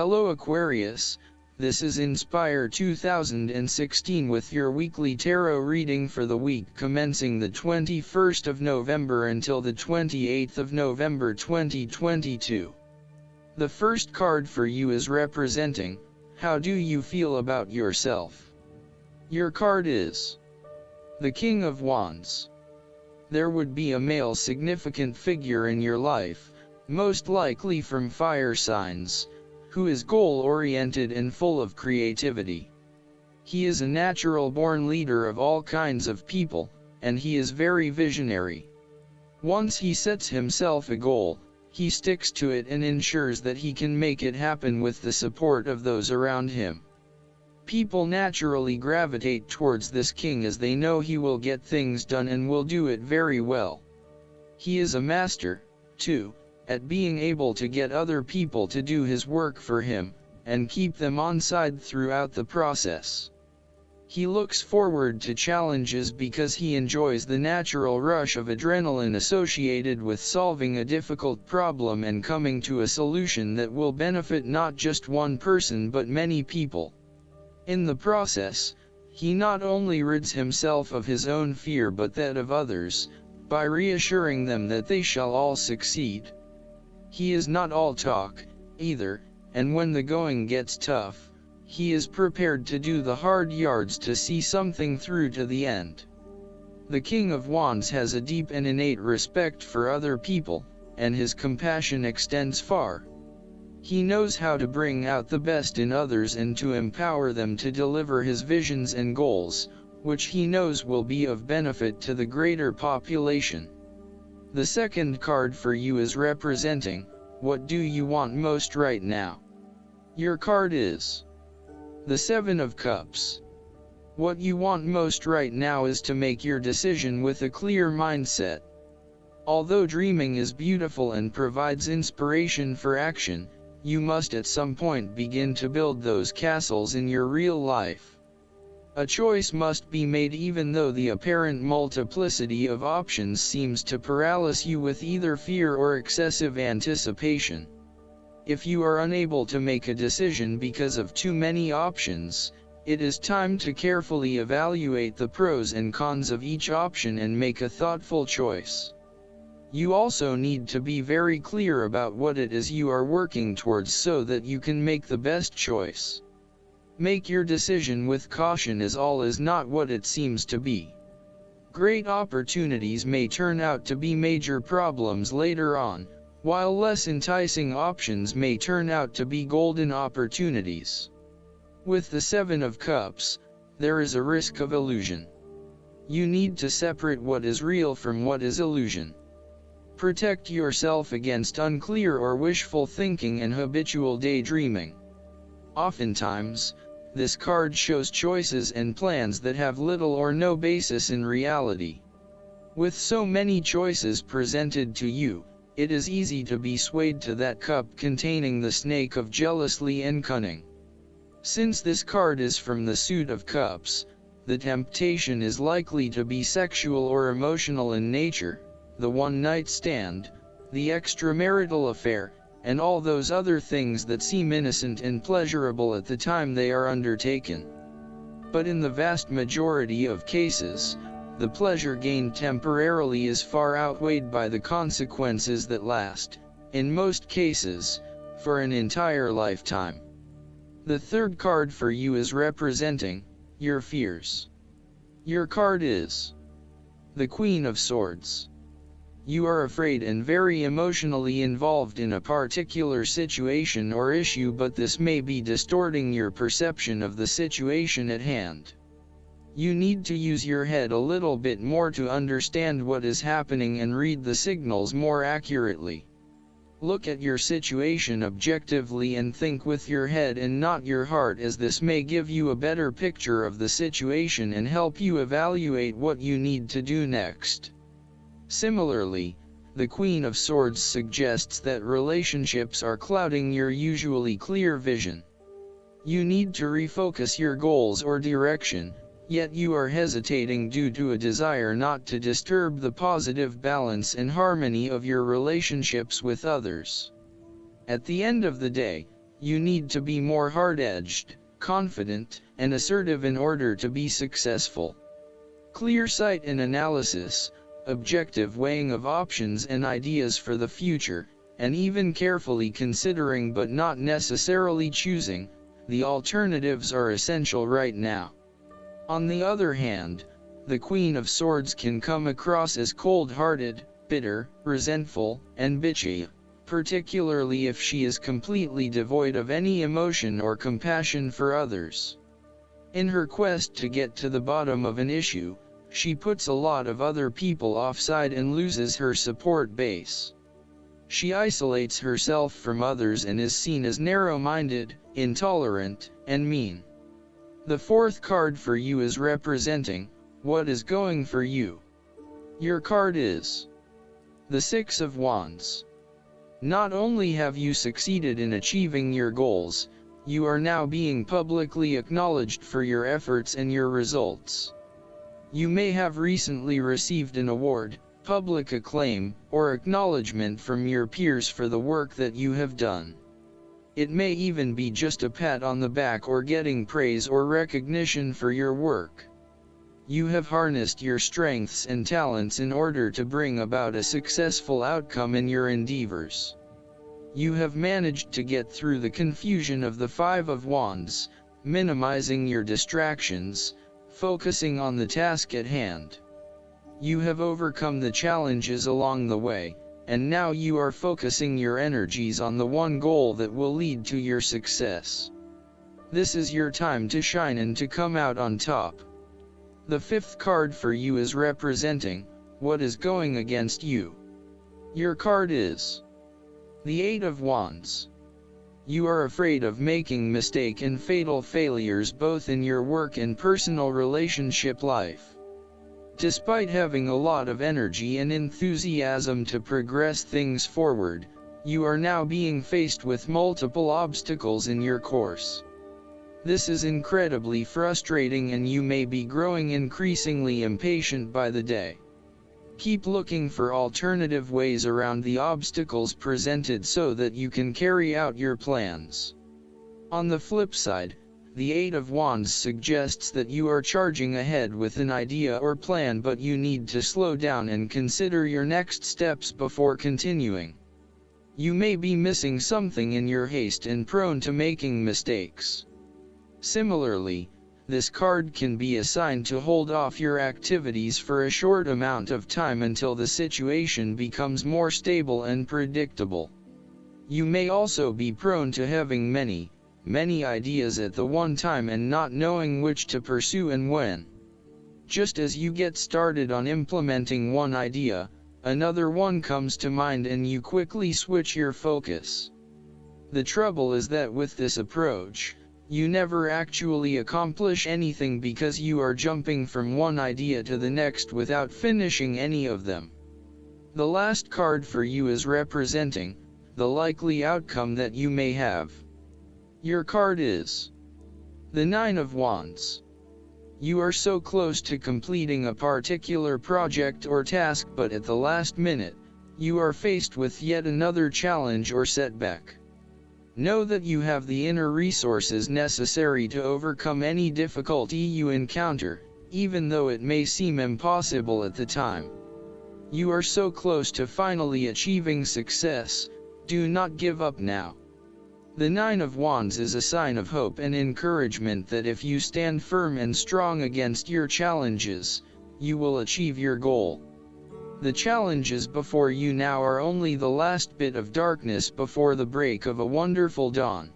Hello Aquarius, this is Inspire 2016 with your weekly tarot reading for the week commencing the 21st of November until the 28th of November 2022. The first card for you is representing, how do you feel about yourself? Your card is the King of Wands. There would be a male significant figure in your life, most likely from fire signs, who is goal-oriented and full of creativity. He is a natural-born leader of all kinds of people, and he is very visionary. Once he sets himself a goal, he sticks to it and ensures that he can make it happen with the support of those around him. People naturally gravitate towards this king as they know he will get things done and will do it very well. He is a master, too, at being able to get other people to do his work for him, and keep them on side throughout the process. He looks forward to challenges because he enjoys the natural rush of adrenaline associated with solving a difficult problem and coming to a solution that will benefit not just one person but many people. In the process, he not only rids himself of his own fear but that of others, by reassuring them that they shall all succeed. He is not all talk, either, and when the going gets tough, he is prepared to do the hard yards to see something through to the end. The King of Wands has a deep and innate respect for other people, and his compassion extends far. He knows how to bring out the best in others and to empower them to deliver his visions and goals, which he knows will be of benefit to the greater population. The second card for you is representing, what do you want most right now? Your card is the Seven of Cups. What you want most right now is to make your decision with a clear mindset. Although dreaming is beautiful and provides inspiration for action, you must at some point begin to build those castles in your real life. A choice must be made even though the apparent multiplicity of options seems to paralyze you with either fear or excessive anticipation. If you are unable to make a decision because of too many options, it is time to carefully evaluate the pros and cons of each option and make a thoughtful choice. You also need to be very clear about what it is you are working towards so that you can make the best choice. Make your decision with caution as all is not what it seems to be. Great opportunities may turn out to be major problems later on, while less enticing options may turn out to be golden opportunities. With the Seven of Cups, there is a risk of illusion. You need to separate what is real from what is illusion. Protect yourself against unclear or wishful thinking and habitual daydreaming. Oftentimes, this card shows choices and plans that have little or no basis in reality. With so many choices presented to you, it is easy to be swayed to that cup containing the snake of jealousy and cunning. Since this card is from the suit of cups, the temptation is likely to be sexual or emotional in nature, the one-night stand, the extramarital affair, and all those other things that seem innocent and pleasurable at the time they are undertaken. But in the vast majority of cases, the pleasure gained temporarily is far outweighed by the consequences that last, in most cases, for an entire lifetime. The third card for you is representing your fears. Your card is the Queen of Swords. You are afraid and very emotionally involved in a particular situation or issue, but this may be distorting your perception of the situation at hand. You need to use your head a little bit more to understand what is happening and read the signals more accurately. Look at your situation objectively and think with your head and not your heart, as this may give you a better picture of the situation and help you evaluate what you need to do next. Similarly, the Queen of Swords suggests that relationships are clouding your usually clear vision. You need to refocus your goals or direction, yet you are hesitating due to a desire not to disturb the positive balance and harmony of your relationships with others. At the end of the day, You need to be more hard-edged, confident, and assertive in order to be successful. Clear sight and analysis, objective weighing of options and ideas for the future, and even carefully considering but not necessarily choosing the alternatives are essential right now. On the other hand, the Queen of Swords can come across as cold-hearted, bitter, resentful, and bitchy, particularly if she is completely devoid of any emotion or compassion for others. In her quest to get to the bottom of an issue, she puts a lot of other people offside and loses her support base. She isolates herself from others and is seen as narrow-minded, intolerant, and mean. The fourth card for you is representing what is going for you. Your card is the Six of Wands. Not only have you succeeded in achieving your goals, you are now being publicly acknowledged for your efforts and your results. You may have recently received an award, public acclaim, or acknowledgement from your peers for the work that you have done. It may even be just a pat on the back or getting praise or recognition for your work. You have harnessed your strengths and talents in order to bring about a successful outcome in your endeavors. You have managed to get through the confusion of the Five of Wands, minimizing your distractions, focusing on the task at hand. You have overcome the challenges along the way, and now you are focusing your energies on the one goal that will lead to your success. This is your time to shine and to come out on top. The fifth card for you is representing what is going against you. Your card is the Eight of Wands. You are afraid of making mistake and fatal failures both in your work and personal relationship life. Despite having a lot of energy and enthusiasm to progress things forward, you are now being faced with multiple obstacles in your course. This is incredibly frustrating and you may be growing increasingly impatient by the day. Keep looking for alternative ways around the obstacles presented so that you can carry out your plans. On the flip side, the Eight of Wands suggests that you are charging ahead with an idea or plan, but you need to slow down and consider your next steps before continuing. You may be missing something in your haste and prone to making mistakes. Similarly, this card can be assigned to hold off your activities for a short amount of time until the situation becomes more stable and predictable. You may also be prone to having many ideas at the one time and not knowing which to pursue and when. Just as you get started on implementing one idea, another one comes to mind and you quickly switch your focus. The trouble is that with this approach, you never actually accomplish anything because you are jumping from one idea to the next without finishing any of them. The last card for you is representing the likely outcome that you may have. Your card is the Nine of Wands. You are so close to completing a particular project or task, but at the last minute, you are faced with yet another challenge or setback. Know that you have the inner resources necessary to overcome any difficulty you encounter, even though it may seem impossible at the time. You are so close to finally achieving success. Do not give up now. The Nine of Wands is a sign of hope and encouragement that if you stand firm and strong against your challenges, you will achieve your goal. The challenges before you now are only the last bit of darkness before the break of a wonderful dawn.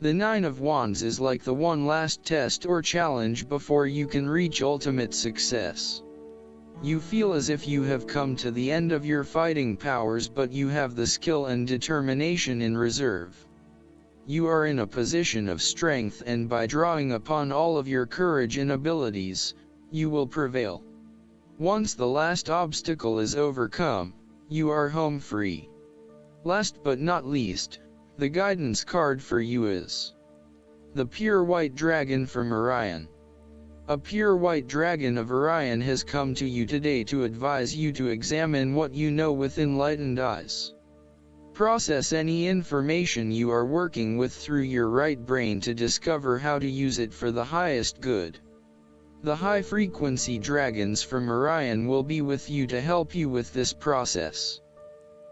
The Nine of Wands is like the one last test or challenge before you can reach ultimate success. You feel as if you have come to the end of your fighting powers, but you have the skill and determination in reserve. You are in a position of strength, and by drawing upon all of your courage and abilities, you will prevail. Once the last obstacle is overcome, you are home free. Last but not least, the guidance card for you is the Pure White Dragon from Orion. A pure white dragon of Orion has come to you today to advise you to examine what you know with enlightened eyes. process any information you are working with through your right brain to discover how to use it for the highest good. The high-frequency dragons from Orion will be with you to help you with this process.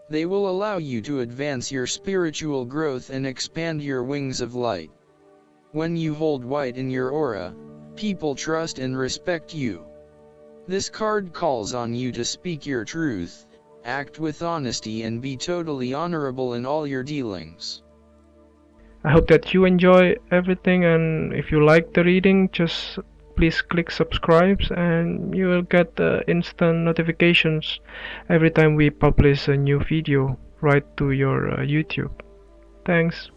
They will allow you to advance your spiritual growth and expand your wings of light. When you hold white in your aura, people trust and respect you. This card calls on you to speak your truth, act with honesty and be totally honorable in all your dealings. I hope that you enjoy everything, and if you like the reading, just please click subscribe and you will get instant notifications every time we publish a new video right to your YouTube. Thanks.